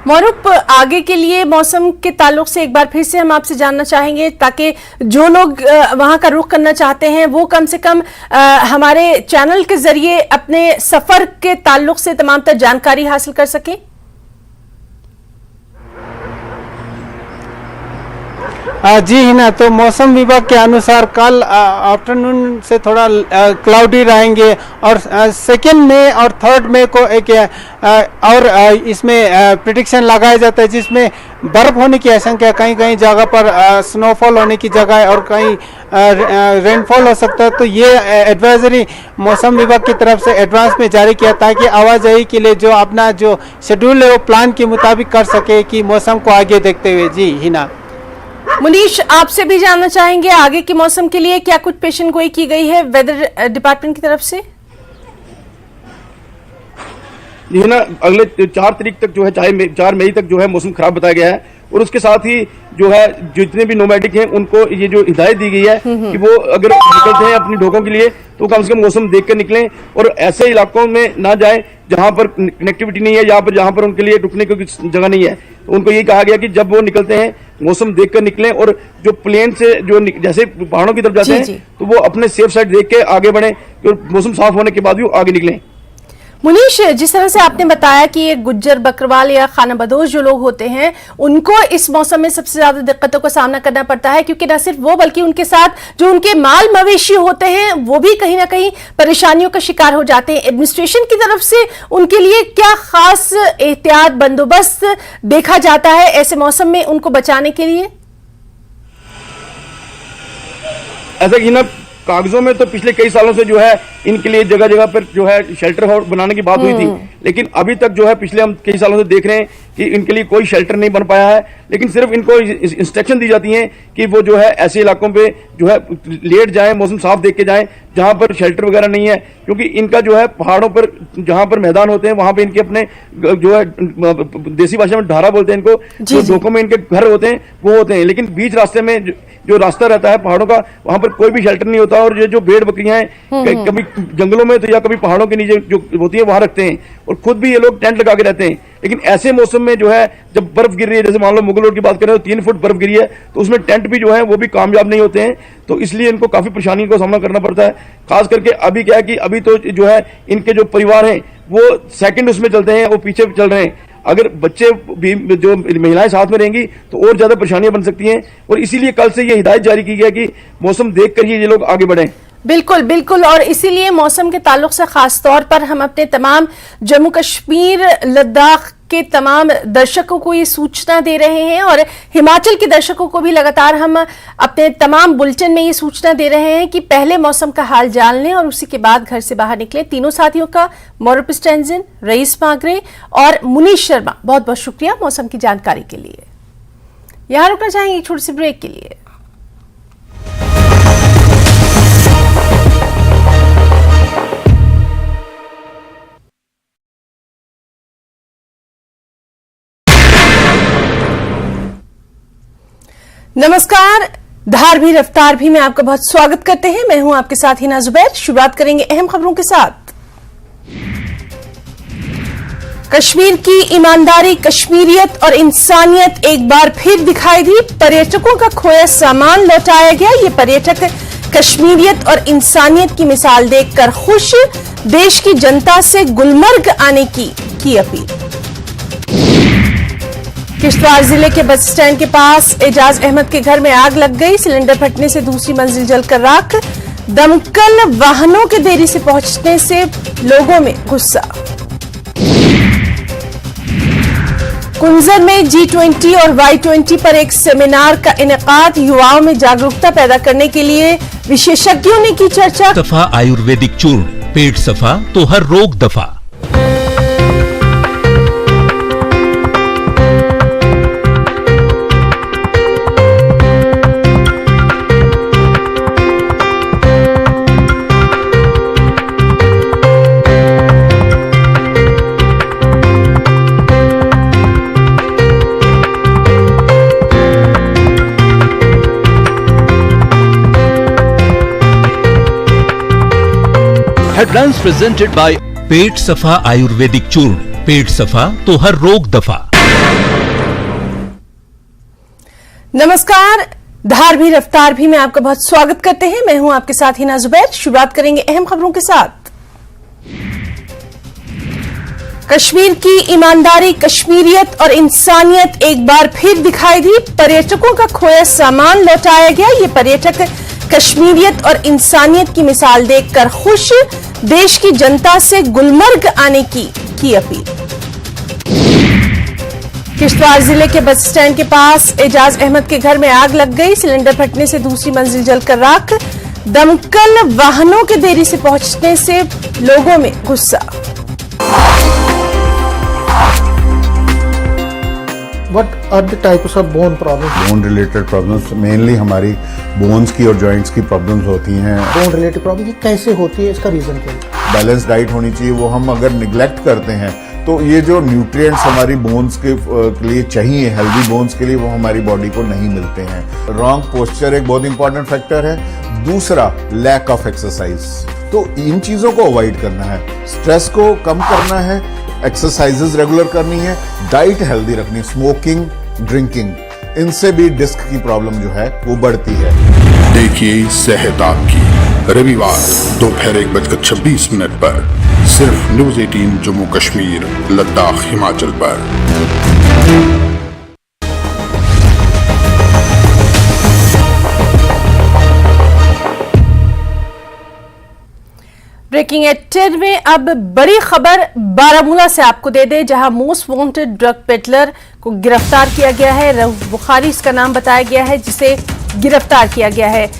मौरूफ, आगे के लिए मौसम के ताल्लुक से एक बार फिर से हम आपसे जानना चाहेंगे, ताकि जो लोग वहां का रुख करना चाहते हैं वो कम से कम हमारे चैनल के जरिए अपने सफर के ताल्लुक से तमाम तर जानकारी हासिल कर सकें। जी हिना, तो मौसम विभाग के अनुसार कल आफ्टरनून से थोड़ा क्लाउडी रहेंगे और 2 मई और 3 मई को एक और इसमें प्रिडिक्शन लगाया जाता है, जिसमें बर्फ होने की आशंका, कहीं कहीं जगह पर स्नोफॉल होने की जगह है और कहीं रेनफॉल हो सकता है। तो ये एडवाइजरी मौसम विभाग की तरफ से एडवांस में जारी किया, ताकि आवाजाही के लिए जो अपना जो शेड्यूल है वो प्लान के मुताबिक कर सके कि मौसम को आगे देखते हुए। जी हिना, मुनीश, आपसे भी जानना चाहेंगे आगे के मौसम के लिए क्या कुछ पेशन गोई की गई है वेदर डिपार्टमेंट की तरफ से? ये ना अगले 4 तारीख तक जो है, 4 मई तक जो है मौसम खराब बताया गया है। और उसके साथ ही जो है जितने भी नोमैडिक हैं उनको ये जो हिदायत दी गई है कि वो अगर निकलते हैं अपनी ढोकों के लिए तो कम से कम मौसम देख कर निकलें और ऐसे इलाकों में ना जाएं जहां पर कनेक्टिविटी नहीं है या पर जहां पर उनके लिए रुकने की जगह नहीं है। तो उनको ये कहा गया कि जब वो निकलते हैं मौसम देख कर निकलें, और जो प्लेन से जो जैसे पहाड़ों की तरफ जाते हैं तो वो अपने सेफ साइड देख के आगे बढ़ें और मौसम साफ होने के बाद भी आगे निकलें। मुनीश, जिस तरह से आपने बताया कि ये गुज्जर बकरवाल या खाना बदोश जो लोग होते हैं उनको इस मौसम में सबसे ज्यादा दिक्कतों का सामना करना पड़ता है, क्योंकि न सिर्फ वो बल्कि उनके साथ जो उनके माल मवेशी होते हैं वो भी कहीं ना कहीं परेशानियों का शिकार हो जाते हैं। एडमिनिस्ट्रेशन की तरफ से उनके लिए क्या खास एहतियात बंदोबस्त देखा जाता है ऐसे मौसम में उनको बचाने के लिए? ऐसा कि ना कागजों में तो पिछले कई सालों से जो है इनके लिए जगह जगह पर जो है शेल्टर हाउस बनाने की बात हुई थी, लेकिन अभी तक जो है पिछले हम कई सालों से देख रहे हैं कि इनके लिए कोई शेल्टर नहीं बन पाया है। लेकिन सिर्फ इनको इंस्ट्रक्शन दी जाती हैं कि वो जो है ऐसे इलाकों पे जो है लेट जाएं, मौसम साफ देख के जाएं जहां पर शेल्टर वगैरह नहीं है, क्योंकि इनका जो है पहाड़ों पर जहां पर मैदान होते हैं वहां पे इनके अपने जो है देसी भाषा में ढारा बोलते हैं इनको, जो ढोकों में इनके घर होते हैं वो होते हैं। लेकिन बीच रास्ते में जो रास्ता रहता है पहाड़ों का वहां पर कोई भी शेल्टर नहीं होता, और ये जो भेड़ बकरियां हैं कभी जंगलों में तो या कभी पहाड़ों के नीचे जो होती है वहां रखते हैं, और खुद भी ये लोग टेंट लगा के रहते हैं। लेकिन ऐसे मौसम में जो है जब बर्फ गिर रही है, जैसे मान लो मुगल रोड की बात करें तो 3 फुट बर्फ गिरी है, तो उसमें टेंट भी जो है वो भी कामयाब नहीं होते हैं, तो इसलिए इनको काफी परेशानी का सामना करना पड़ता है। खास करके अभी क्या है कि अभी तो जो है इनके जो परिवार हैं वो सेकंड उसमें चलते हैं, वो पीछे चल रहे हैं। अगर बच्चे भी जो महिलाएं साथ में रहेंगी तो और ज्यादा परेशानियां बन सकती हैं, और इसीलिए कल से ये हिदायत जारी की गई कि मौसम देखकर ही ये लोग आगे बढ़ें। बिल्कुल बिल्कुल, और इसीलिए मौसम के ताल्लुक से खास तौर पर हम अपने तमाम जम्मू कश्मीर लद्दाख के तमाम दर्शकों को ये सूचना दे रहे हैं, और हिमाचल के दर्शकों को भी लगातार हम अपने तमाम बुलेटिन में ये सूचना दे रहे हैं कि पहले मौसम का हाल जान लें और उसी के बाद घर से बाहर निकलें। तीनों साथियों का, मौरूफ स्टेंजिन, रईस मागरे और मुनीश शर्मा, बहुत बहुत शुक्रिया मौसम की जानकारी के लिए। यहां रुकना चाहेंगे एक छोटी सी ब्रेक के लिए। नमस्कार, धार भी रफ्तार भी में आपका बहुत स्वागत करते हैं। मैं हूं आपके साथ हिना जुबैर। शुरुआत करेंगे अहम खबरों के साथ। कश्मीर की ईमानदारी, कश्मीरियत और इंसानियत एक बार फिर दिखाई दी। पर्यटकों का खोया सामान लौटाया गया। ये पर्यटक कश्मीरियत और इंसानियत की मिसाल देखकर खुश। देश की जनता से गुलमर्ग आने की अपील। किश्तवाड़ जिले के बस स्टैंड के पास एजाज अहमद के घर में आग लग गई। सिलेंडर फटने से दूसरी मंजिल जलकर राख। दमकल वाहनों के देरी से पहुंचने से लोगों में गुस्सा। कुंजर में G20 और Y20 पर एक सेमिनार का इनेकाद, युवाओं में जागरूकता पैदा करने के लिए विशेषज्ञों ने की चर्चा। सफा आयुर्वेदिक चूर्ण, पेट सफा तो हर रोग दफा। हेडलाइंस प्रेजेंटेड बाय पेट सफा आयुर्वेदिक चूर्ण, पेट सफा तो हर रोग दफा। नमस्कार, धार भी रफ्तार भी में आपका बहुत स्वागत करते हैं। मैं हूं आपके साथ हिना जुबैर। शुरुआत करेंगे अहम खबरों के साथ। कश्मीर की ईमानदारी, कश्मीरियत और इंसानियत एक बार फिर दिखाई दी। पर्यटकों का खोया सामान लौटाया गया। ये पर्यटक कश्मीरियत और इंसानियत की मिसाल देखकर खुश। देश की जनता से गुलमर्ग आने की अपील। किश्तवाड़ जिले के बस स्टैंड के पास एजाज अहमद के घर में आग लग गई। सिलेंडर फटने से दूसरी मंजिल जलकर राख। दमकल वाहनों के देरी से पहुंचने से लोगों में गुस्सा। What are the types of bone problems? Bone related problems mainly हमारी बोन्स की और जॉइंट्स की प्रॉब्लम्स होती हैं। Bone related problem ये कैसे होती है, इसका रीजन क्या है? बैलेंस डाइट होनी चाहिए, वो हम अगर निग्लेक्ट करते हैं तो ये जो न्यूट्रिएंट्स हमारी बोन्स के लिए चाहिए, हेल्दी बोन्स के लिए, वो हमारी बॉडी को नहीं मिलते हैं। रॉन्ग पोस्चर एक बहुत इंपॉर्टेंट फैक्टर है। दूसरा, लैक ऑफ एक्सरसाइज। तो इन चीजों को अवॉइड करना है, स्ट्रेस को कम करना है, एक्सरसाइजेज रेगुलर करनी है, डाइट हेल्दी रखनी, स्मोकिंग, ड्रिंकिंग, इनसे भी डिस्क की प्रॉब्लम जो है वो बढ़ती है। देखिए सेहत आपकी, रविवार दोपहर 1:26 पर सिर्फ न्यूज 18 जम्मू कश्मीर लद्दाख हिमाचल पर। ब्रेकिंग एट 10 में अब बड़ी खबर बारामूला से आपको दे दे, जहां मोस्ट वांटेड ड्रग पेडलर को गिरफ्तार किया गया है। रऊफ बुखारी इसका नाम बताया गया है, जिसे गिरफ्तार किया गया है।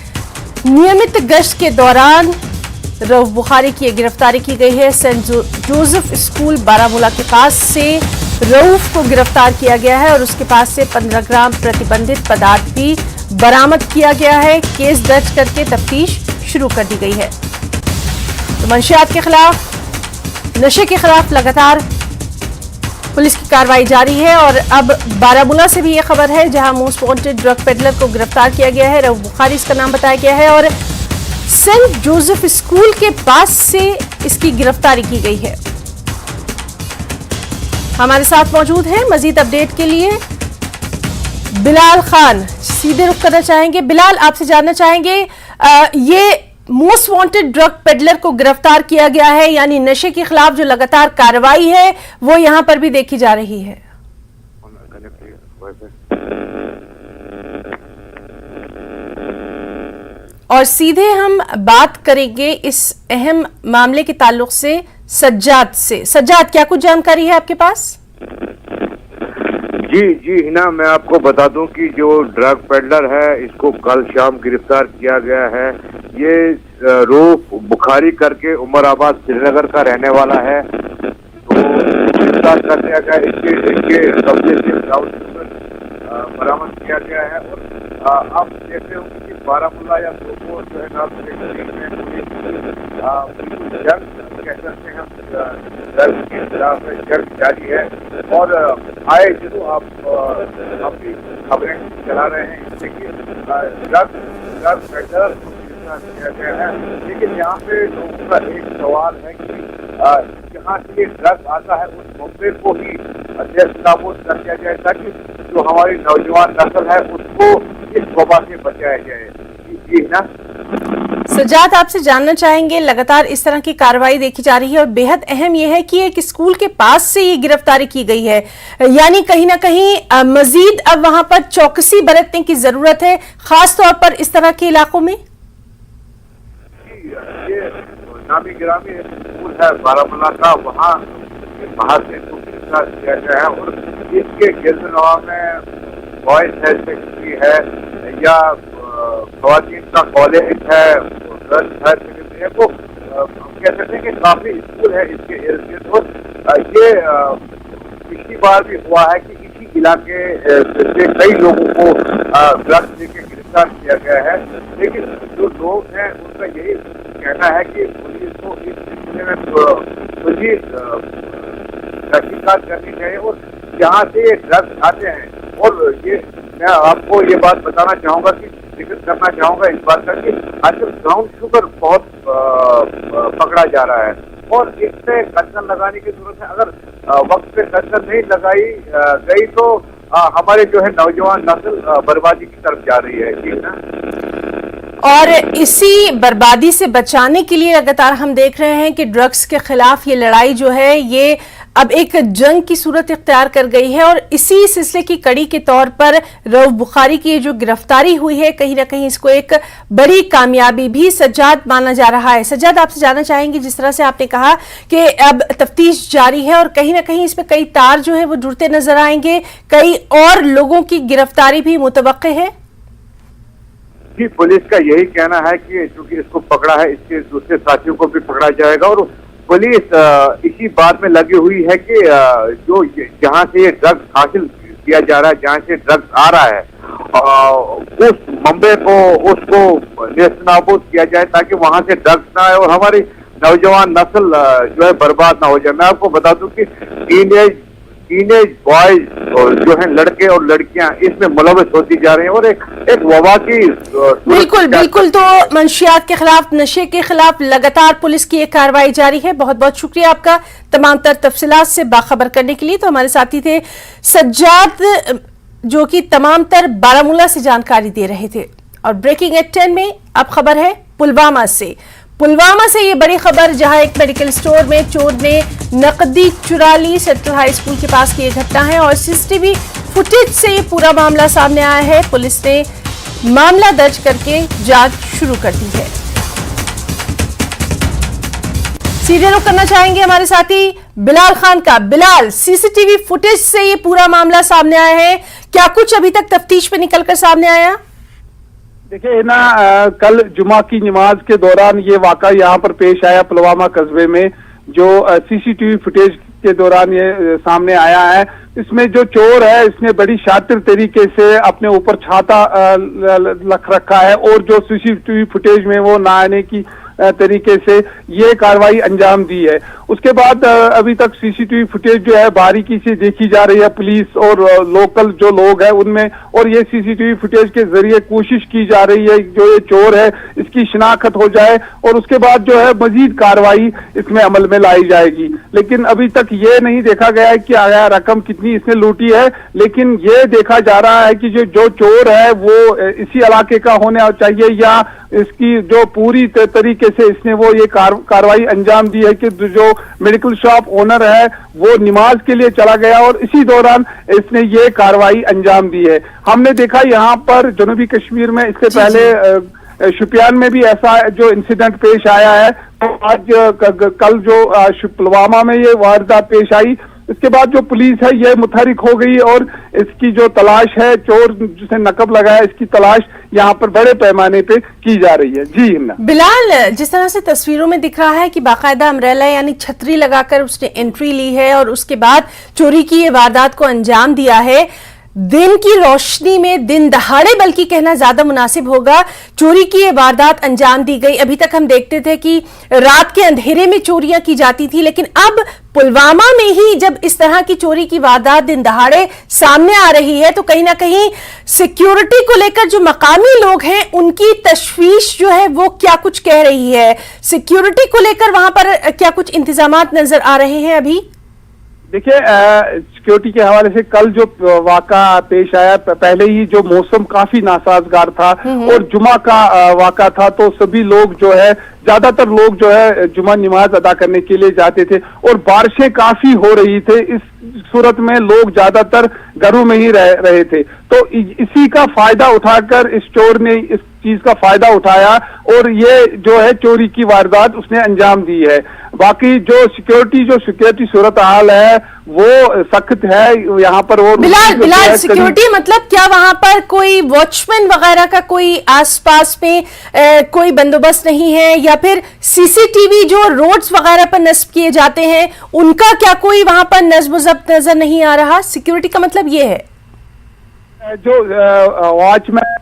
नियमित गश्त के दौरान रऊफ बुखारी की गिरफ्तारी की गई है। सेंट जोसेफ स्कूल बारामूला के पास से रऊफ को गिरफ्तार किया गया है और उसके पास से 15 ग्राम प्रतिबंधित पदार्थ भी बरामद किया गया है। केस दर्ज करके तफ्तीश शुरू कर दी गई है। तो मंशियात के खिलाफ, नशे के खिलाफ लगातार पुलिस की कार्रवाई जारी है। और अब बारामूला से भी यह खबर है, जहां मोस्ट वांटेड ड्रग पेडलर को गिरफ्तार किया गया है। रऊफ बुखारी इसका नाम बताया गया है और सेंट जोसेफ स्कूल के पास से इसकी गिरफ्तारी की गई है। हमारे साथ मौजूद हैं मजीद अपडेट के लिए बिलाल खान। सीधे रुख करना चाहेंगे। बिलाल, आपसे जानना चाहेंगे, ये मोस्ट वांटेड ड्रग पेडलर को गिरफ्तार किया गया है, यानी नशे के खिलाफ जो लगातार कार्रवाई है वो यहां पर भी देखी जा रही है। और सीधे हम बात करेंगे इस अहम मामले के ताल्लुक से सज्जाद से। सज्जाद, क्या कुछ जानकारी है आपके पास? जी हिना, मैं आपको बता दूं कि जो ड्रग पेडलर है इसको कल शाम गिरफ्तार किया गया है। ये रऊफ बुखारी करके उमराबाद श्रीनगर का रहने वाला है। तो गिरफ्तार कर दिया गया, इसके कब्जे से बरामद किया गया है। और आप देखते हो कि बारामूला या सोपोर जो है ना, जंग कह सकते हैं, ड्रग के खिलाफ जंग जारी है। और आए जो आप अपनी खबरें चला रहे हैं, इससे कि ड्रग पेडलर किया गया है। लेकिन यहाँ पे लोगों का एक सवाल है कि जहाँ से ड्रग आता है उस मुद्दे को ही नाबूद कर दिया जाए, ताकि जो हमारी नौजवान नस्ल है उसको इस वबा से बचाया जाए। जी ना सज्जाद, आपसे जानना चाहेंगे, लगातार इस तरह की कार्रवाई देखी जा रही है और बेहद अहम यह है कि एक स्कूल के पास से ये गिरफ्तारी की गई है, यानी कहीं ना कहीं मजीद अब वहां पर चौकसी बरतने की जरूरत है, खास तौर पर इस तरह के इलाकों में। ये नामी गिरामी स्कूल है बारामूला का, वहाँ बाहर से गिरफ्तार किया गया है और इसके गिरदनवा में बॉयज हेल्थ सेक्रेटरी है या खवातीन का कॉलेज है, गर्ल्स हायर सेकेंडरी है, वो हम कह सकते हैं कि काफी स्कूल है इसके इर्द गिर्द। और ये पिछली बार भी हुआ है कि इसी इलाके से कई लोगों को ड्रग्स देके गिरफ्तार किया गया है, लेकिन जो लोग हैं उनका यही कहना है कि पुलिस को इस सिलसिले में मजीद तहकीकात करनी चाहिए और यहाँ से ये ड्रग्स आते हैं। और ये मैं आपको ये बात बताना चाहूँगा कि जिक्र करना चाहूँगा इस बात का कि आजकल ब्राउन शुगर बहुत पकड़ा जा रहा है और इससे कर्तन लगाने की जरूरत है। अगर वक्त पे कर्तन नहीं लगाई गई तो हमारे जो है नौजवान नस्ल बर्बादी की तरफ जा रही है। ठीक ना? और इसी बर्बादी से बचाने के लिए लगातार हम देख रहे हैं कि ड्रग्स के खिलाफ ये लड़ाई जो है ये अब एक जंग की सूरत इख्तियार कर गई है और इसी सिलसिले की कड़ी के तौर पर रऊफ बुखारी की जो गिरफ्तारी हुई है कहीं ना कहीं इसको एक बड़ी कामयाबी भी सज्जाद माना जा रहा है। सज्जाद, आपसे जानना चाहेंगे, जिस तरह से आपने कहा कि अब तफ्तीश जारी है और कहीं ना कहीं इसमें कई तार जो है वो जुड़ते नजर आएंगे, कई और लोगों की गिरफ्तारी भी मुतवक्के है। जी, पुलिस का यही कहना है कि चूंकि इसको पकड़ा है इसके दूसरे साथियों को भी पकड़ा जाएगा और पुलिस इसी बात में लगी हुई है कि जो जहां से ये ड्रग्स हासिल किया जा रहा है, जहां से ड्रग्स आ रहा है उस मंबे को उसको नेस्तनाबूद किया जाए ताकि वहां से ड्रग्स ना आए और हमारी नौजवान नस्ल जो है बर्बाद ना हो जाए। मैं आपको बता दूं कि टीनेज बॉयज जो है लड़के और लड़कियां इसमें मुलविस होती जा रही हैं और एक वबा की बिल्कुल तो मंशियात के खिलाफ, नशे के खिलाफ लगातार पुलिस की एक कार्रवाई जारी है। बहुत बहुत शुक्रिया आपका तमाम तर तफसीलात से बाखबर करने के लिए। तो हमारे साथी थे सज्जाद जो कि तमाम तर बारामूला से जानकारी दे रहे थे। और ब्रेकिंग एट 10 में अब खबर है पुलवामा से ये बड़ी खबर, जहां एक मेडिकल स्टोर में चोर ने नकदी चुरा ली। सेंट्रल हाई स्कूल के पास की ये घटना है और सीसीटीवी फुटेज से ये पूरा मामला सामने आया है। पुलिस ने मामला दर्ज करके जांच शुरू कर दी है। सीरियल करना चाहेंगे हमारे साथी बिलाल खान का। बिलाल, सीसीटीवी फुटेज से ये पूरा मामला सामने आया है, क्या कुछ अभी तक तफ्तीश में निकलकर सामने आया? देखिए ना, कल जुमा की नमाज के दौरान ये वाक़ा यहाँ पर पेश आया पुलवामा कस्बे में, जो सीसीटीवी फुटेज के दौरान ये सामने आया है। इसमें जो चोर है इसने बड़ी शातिर तरीके से अपने ऊपर छाता रख रखा है और जो सीसीटीवी फुटेज में वो ना आने की तरीके से ये कार्रवाई अंजाम दी है। उसके बाद अभी तक सीसीटीवी फुटेज जो है बारीकी से देखी जा रही है पुलिस और लोकल जो लोग हैं उनमें, और ये सीसीटीवी फुटेज के जरिए कोशिश की जा रही है जो ये चोर है इसकी शिनाख्त हो जाए और उसके बाद जो है मजीद कार्रवाई इसमें अमल में लाई जाएगी। लेकिन अभी तक ये नहीं देखा गया है कि आया रकम कितनी इसने लूटी है, लेकिन ये देखा जा रहा है कि जो चोर है वो इसी इलाके का होना चाहिए या इसकी जो पूरी तरीके से इसने वो ये कार्रवाई अंजाम दी है कि जो मेडिकल शॉप ओनर है वो नमाज के लिए चला गया और इसी दौरान इसने ये कार्रवाई अंजाम दी है। हमने देखा यहाँ पर जनूबी कश्मीर में इससे पहले शुपियान में भी ऐसा जो इंसिडेंट पेश आया है, तो आज कल जो पुलवामा में ये वारदात पेश आई, इसके बाद जो पुलिस है ये मुतहरिक हो गई और इसकी जो तलाश है, चोर जिसे नकब लगाया, इसकी तलाश यहाँ पर बड़े पैमाने पे की जा रही है। जी हिना। बिलाल, जिस तरह से तस्वीरों में दिख रहा है कि बाकायदा अम्ब्रेला यानी छतरी लगाकर उसने एंट्री ली है और उसके बाद चोरी की ये वारदात को अंजाम दिया है, दिन की रोशनी में, दिन दहाड़े बल्कि कहना ज्यादा मुनासिब होगा, चोरी की ये वारदात अंजाम दी गई। अभी तक हम देखते थे कि रात के अंधेरे में चोरियां की जाती थी, लेकिन अब पुलवामा में ही जब इस तरह की चोरी की वारदात दिन दहाड़े सामने आ रही है तो कहीं ना कहीं सिक्योरिटी को लेकर जो मकामी लोग हैं उनकी तशवीश जो है वो क्या कुछ कह रही है? सिक्योरिटी को लेकर वहां पर क्या कुछ इंतजामात नजर आ रहे हैं अभी? देखिए, सिक्योरिटी के हवाले से कल जो वाक़ा पेश आया, पहले ही जो मौसम काफी नासाजगार था और जुमा का वाक़ा था, तो सभी लोग जो है, ज्यादातर लोग जो है जुमा नमाज अदा करने के लिए जाते थे और बारिशें काफी हो रही थे। इस सूरत में लोग ज्यादातर घरों में ही रह रहे थे। तो इसी का फायदा उठाकर इस चोर ने इस चीज का फायदा उठाया और ये जो है चोरी की वारदात उसने अंजाम दी है। बाकी जो सिक्योरिटी सूरत हाल है वो सख्त है यहाँ पर। और बिलाल सिक्योरिटी मतलब क्या वहां पर कोई वॉचमैन वगैरह का कोई आसपास में कोई बंदोबस्त नहीं है, या फिर सीसीटीवी जो रोड्स वगैरह पर नस्ब किए जाते हैं उनका क्या कोई वहां पर नज्म ज़ब्त नजर नहीं आ रहा? सिक्योरिटी का मतलब ये है जो वॉचमैन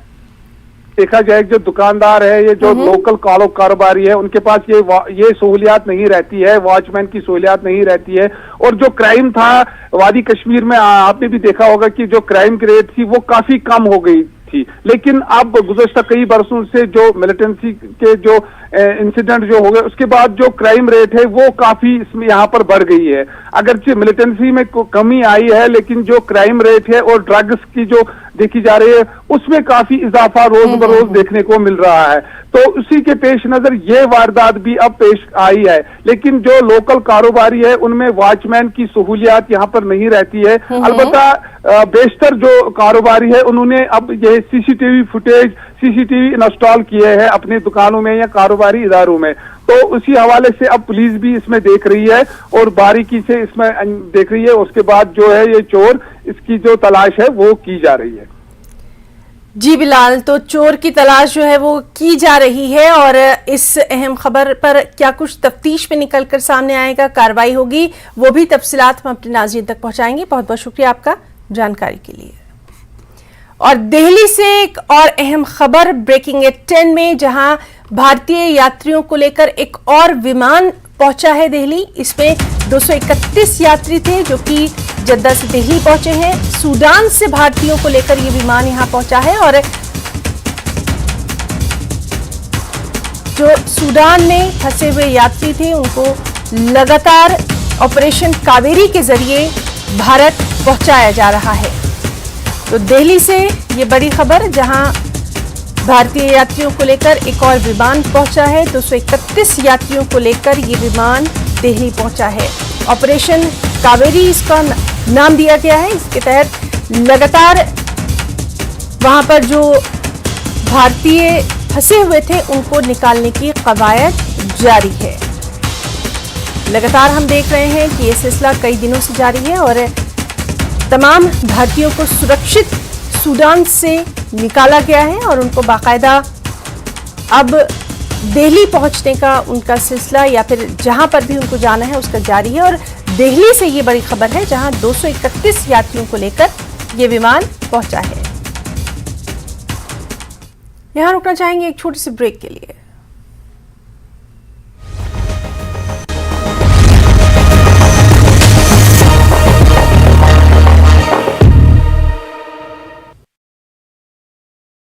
देखा जाए, जो दुकानदार है, ये जो लोकल कारोबारी है, उनके पास ये सहूलियात नहीं रहती है, वॉचमैन की सहूलियात नहीं रहती है। और जो क्राइम था वादी कश्मीर में, आपने भी देखा होगा कि जो क्राइम की रेट थी वो काफी कम हो गई थी, लेकिन अब गुज़श्ता कई बरसों से जो मिलिटेंसी के जो इंसिडेंट जो हो गए उसके बाद जो क्राइम रेट है वो काफी इसमें यहाँ पर बढ़ गई है। अगरचे मिलिटेंसी में कमी आई है, लेकिन जो क्राइम रेट है और ड्रग्स की जो देखी जा रही है उसमें काफी इजाफा रोज बरोज देखने को मिल रहा है। तो उसी के पेश नजर ये वारदात भी अब पेश आई है, लेकिन जो लोकल कारोबारी है उनमें वॉचमैन की सहूलियात यहाँ पर नहीं रहती है। अलबत्ता बेशतर जो कारोबारी है उन्होंने अब ये सीसीटीवी इंस्टॉल किए हैं अपनी दुकानों में या कारोबारी इदारों में। तो उसी हवाले से अब पुलिस भी इसमें देख रही है और बारीकी से इसमें देख रही है। उसके बाद जो है ये चोर, इसकी जो तलाश है वो की जा रही है। जी बिलाल, तो चोर की तलाश जो है वो की जा रही है और इस अहम खबर पर क्या कुछ तफ्तीश में निकल कर सामने आएगा, कार्रवाई होगी, वो भी तफसीलात हम अपने नाज़रीन तक पहुंचाएंगे। बहुत बहुत शुक्रिया आपका जानकारी के लिए। और दिल्ली से एक और अहम खबर ब्रेकिंग एट 10 में, जहां भारतीय यात्रियों को लेकर एक और विमान पहुंचा है दिल्ली। इसमें 231 यात्री थे जो कि जद्दा से दिल्ली पहुंचे हैं। सूडान से भारतीयों को लेकर यह विमान यहां पहुंचा है और जो सूडान में फंसे हुए यात्री थे उनको लगातार ऑपरेशन कावेरी के जरिए भारत पहुंचाया जा रहा है। तो दिल्ली से ये बड़ी खबर, जहां भारतीय यात्रियों को लेकर एक और विमान पहुंचा है। 231 यात्रियों को लेकर ये विमान दिल्ली पहुंचा है। ऑपरेशन कावेरी इसका नाम दिया गया है। इसके तहत लगातार वहां पर जो भारतीय फंसे हुए थे उनको निकालने की कवायद जारी है। लगातार हम देख रहे हैं कि ये सिलसिला कई दिनों से जारी है और तमाम भारतीयों को सुरक्षित सूडान से निकाला गया है और उनको बाकायदा अब दिल्ली पहुंचने का उनका सिलसिला या फिर जहां पर भी उनको जाना है उसका जारी है। और दिल्ली से ये बड़ी खबर है जहां 231 यात्रियों को लेकर ये विमान पहुंचा है। यहां रुकना चाहेंगे एक छोटे से ब्रेक के लिए।